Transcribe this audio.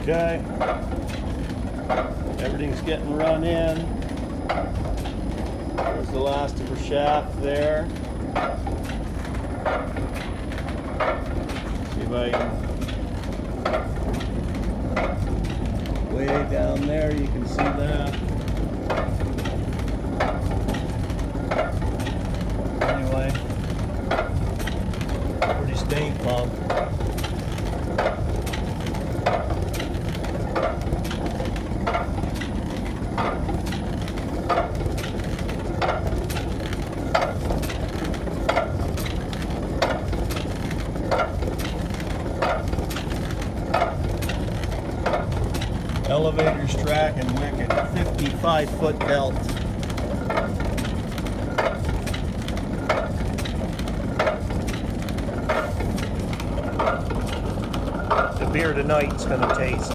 Okay. Everything's getting run in. There's the last of her shaft there. See if I can. Way down there, you can see that. Anyway, pretty stink pump. Elevator's tracking wicked, 55-foot belt. The beer tonight's gonna taste